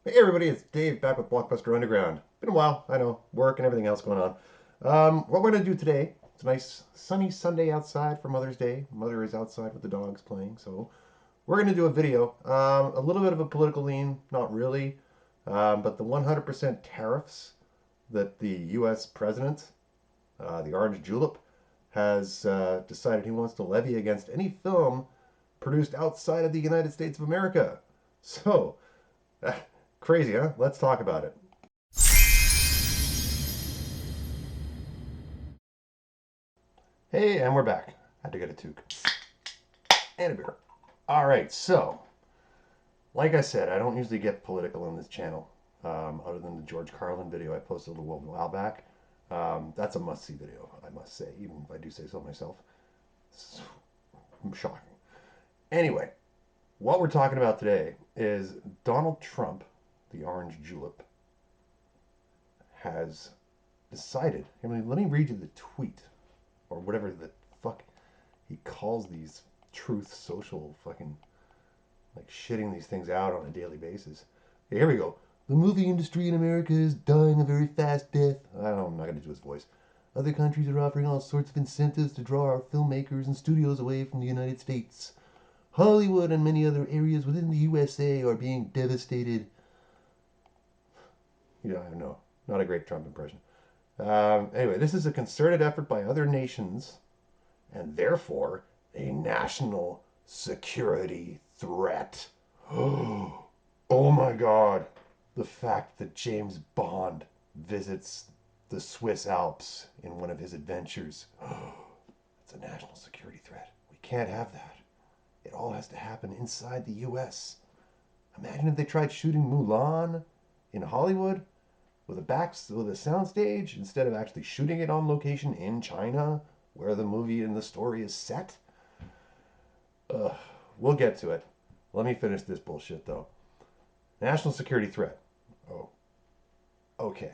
Hey everybody, it's Dave back with Blockbuster Underground. Been a while, I know, work and everything else going on. What we're going to do today, it's a nice sunny Sunday outside for Mother's Day. Mother is outside with the dogs playing, so we're going to do a video. A little bit of a political lean, not really, but the 100% tariffs that the US president, the Orange Julep, has decided he wants to levy against any film produced outside of the United States of America. So, crazy, huh? Let's talk about it. Hey, and we're back. Had to get a toque and a beer. All right, so like I said, I don't usually get political on this channel, other than the George Carlin video I posted a little while back. That's a must-see video, I must say, even if I do say so myself. It's shocking. Anyway, what we're talking about today is Donald Trump, the Orange Julep, has decided. Let me read you the tweet or whatever the fuck he calls these truth social fucking like shitting these things out on a daily basis. Okay, here we go. The movie industry in America is dying a very fast death. I'm not going to do his voice. Other countries are offering all sorts of incentives to draw our filmmakers and studios away from the United States. Hollywood and many other areas within the USA are being devastated. Yeah, I know. Not a great Trump impression. Anyway, this is a concerted effort by other nations and therefore a national security threat. Oh my god. The fact that James Bond visits the Swiss Alps in one of his adventures. It's a national security threat. We can't have that. It all has to happen inside the US. Imagine if they tried shooting Mulan in Hollywood with a soundstage instead of actually shooting it on location in China where the movie and the story is set. Ugh, we'll get to it. Let me finish this bullshit though. National security threat. Oh, okay.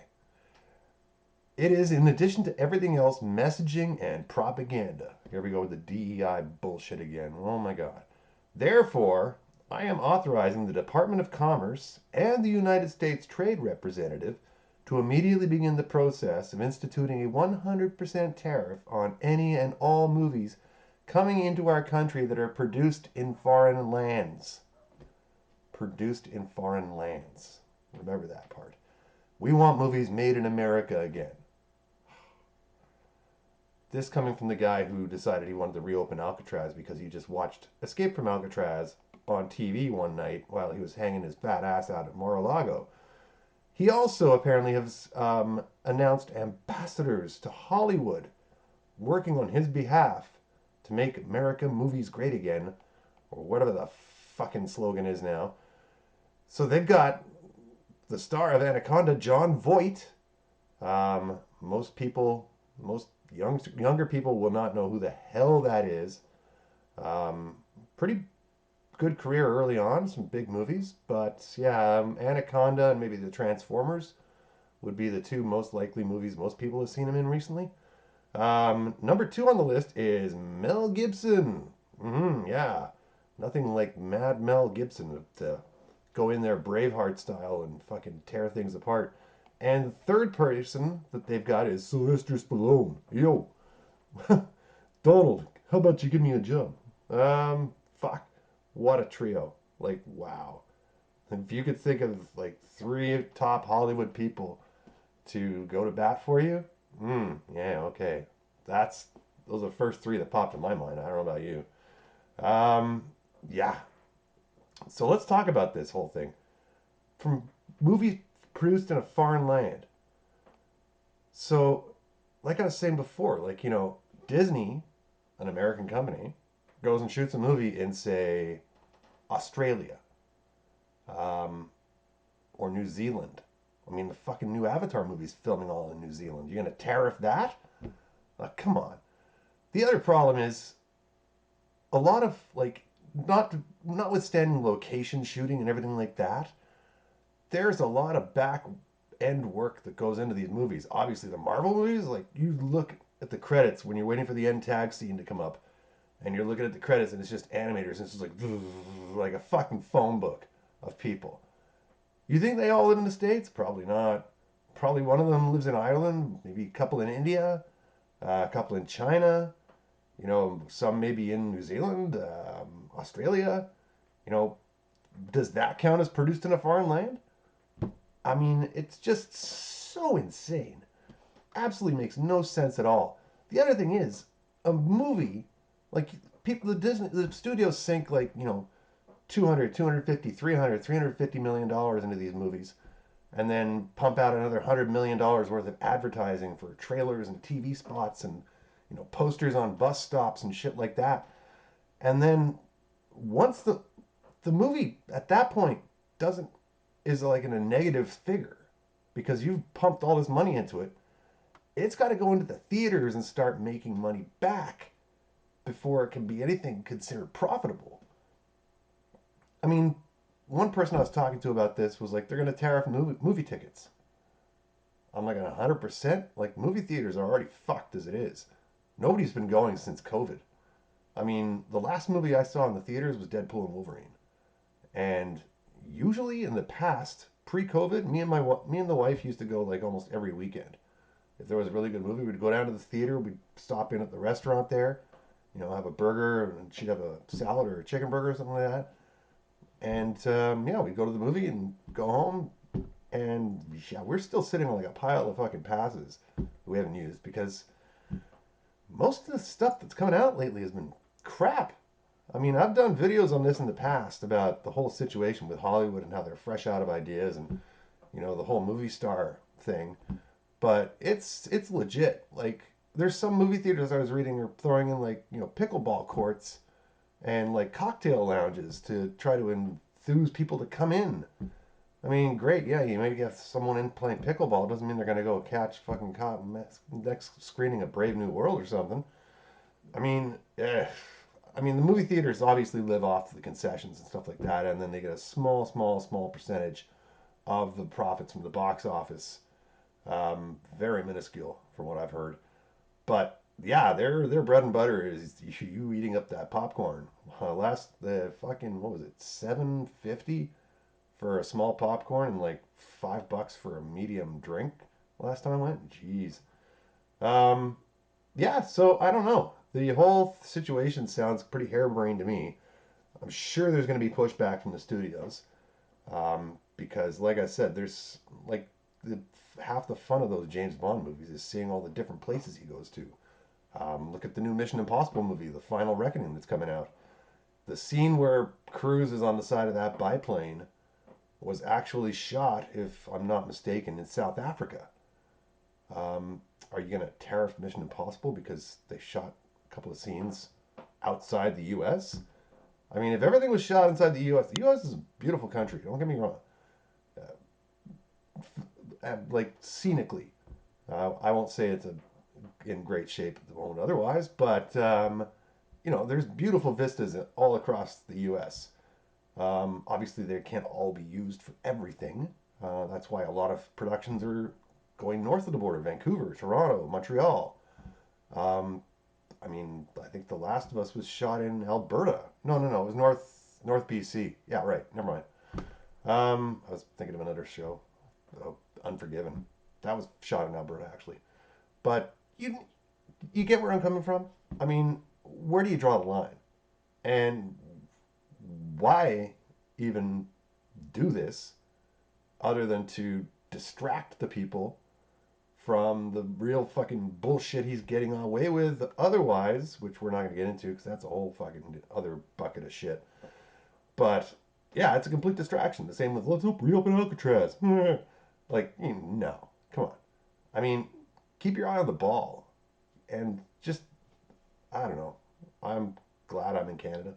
It is, in addition to everything else, messaging and propaganda. Here we go with the DEI bullshit again. Oh my god. Therefore, I am authorizing the Department of Commerce and the United States Trade Representative to immediately begin the process of instituting a 100% tariff on any and all movies coming into our country that are produced in foreign lands. Produced in foreign lands. Remember that part. We want movies made in America again. This coming from the guy who decided he wanted to reopen Alcatraz because he just watched Escape from Alcatraz on TV one night while he was hanging his fat ass out at Mar-a-Lago. He also apparently has announced ambassadors to Hollywood working on his behalf to make America movies great again, or whatever the fucking slogan is now. So they've got the star of Anaconda, John Voight. Most younger people will not know who the hell that is. Pretty good career early on, some big movies, but yeah, Anaconda and maybe the Transformers would be the two most likely movies most people have seen him in recently. Number two on the list is Mel Gibson. Yeah, nothing like Mad Mel Gibson to go in there Braveheart style and fucking tear things apart. And the third person that they've got is Sylvester Stallone. Yo, Donald, how about you give me a job? Fuck, what a trio! Like, wow. If you could think of like three top Hollywood people to go to bat for you, yeah, okay. That's those are the first three that popped in my mind. I don't know about you. Um, yeah. So let's talk about this whole thing. From movies produced in a foreign land. So, like I was saying before, like, Disney, an American company, goes and shoots a movie in, say, Australia, um, or New Zealand. I mean, the fucking new Avatar movie's filming all in New Zealand. You're gonna tariff that? Come on. The other problem is a lot of like notwithstanding location shooting and everything like that. There's a lot of back end work that goes into these movies. Obviously, the Marvel movies, like you look at the credits when you're waiting for the end tag scene to come up, and you're looking at the credits, and it's just animators, and it's just like like a fucking phone book of people. You think they all live in the States? Probably not. Probably one of them lives in Ireland, maybe a couple in India, a couple in China, some maybe in New Zealand, Australia. You know, does that count as produced in a foreign land? I mean, it's just so insane. Absolutely makes no sense at all. The other thing is, a movie, like people, the studios sink like, 200, 250, 300, 350 million dollars into these movies and then pump out another $100 million worth of advertising for trailers and TV spots and posters on bus stops and shit like that. And then once the movie at that point doesn't is like in a negative figure because you've pumped all this money into it, it's got to go into the theaters and start making money back before it can be anything considered profitable. I mean, one person I was talking to about this was like, they're going to tariff movie tickets. I'm like, 100%? Like, movie theaters are already fucked as it is. Nobody's been going since COVID. I mean, the last movie I saw in the theaters was Deadpool and Wolverine. And usually in the past, pre-COVID, me and the wife used to go like almost every weekend. If there was a really good movie, we'd go down to the theater, we'd stop in at the restaurant there, have a burger, and she'd have a salad or a chicken burger or something like that. And yeah, we'd go to the movie and go home. And yeah, we're still sitting on like a pile of fucking passes that we haven't used because most of the stuff that's coming out lately has been crap. I mean, I've done videos on this in the past about the whole situation with Hollywood and how they're fresh out of ideas and the whole movie star thing. But it's legit. Like there's some movie theaters I was reading are throwing in like pickleball courts and like cocktail lounges to try to enthuse people to come in. I mean, great, yeah, you maybe get someone in playing pickleball. It doesn't mean they're going to go catch fucking next screening of Brave New World or something. I mean, I mean, the movie theaters obviously live off the concessions and stuff like that, and then they get a small percentage of the profits from the box office. Very minuscule from what I've heard. But yeah, their bread and butter is you eating up that popcorn. Last the fucking what was it, 7.50 for a small popcorn and like $5 for a medium drink last time I went. Jeez. Um, yeah, so I don't know. The whole situation sounds pretty harebrained to me. I'm sure there's going to be pushback from the studios because, like I said, there's like the half the fun of those James Bond movies is seeing all the different places he goes to. Look at the new Mission Impossible movie, The Final Reckoning, that's coming out. The scene where Cruise is on the side of that biplane was actually shot, if I'm not mistaken, in South Africa. Are you going to tariff Mission Impossible because they shot a couple of scenes outside the U.S.? I mean, if everything was shot inside the U.S. is a beautiful country. Don't get me wrong. Like scenically, I won't say it's in great shape at the moment otherwise, but there's beautiful vistas all across the U.S. Obviously, they can't all be used for everything. That's why a lot of productions are going north of the border: Vancouver, Toronto, Montreal. Um, I mean, I think The Last of Us was shot in Alberta. No, it was North BC. Yeah, right. Never mind. I was thinking of another show, oh, Unforgiven. That was shot in Alberta actually. But you get where I'm coming from. I mean, where do you draw the line? And why even do this other than to distract the people from the real fucking bullshit he's getting away with otherwise, which we're not going to get into because that's a whole fucking other bucket of shit. But yeah, it's a complete distraction. The same with let's reopen Alcatraz. Like, no, come on. I mean, keep your eye on the ball and just, I don't know. I'm glad I'm in Canada.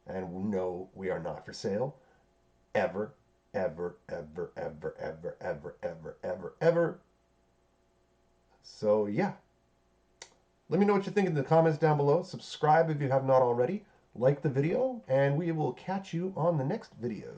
And no, we are not for sale. Ever, ever, ever, ever, ever, ever, ever, ever, ever. So yeah, let me know what you think in the comments down below. Subscribe if you have not already. Like the video, and we will catch you on the next video.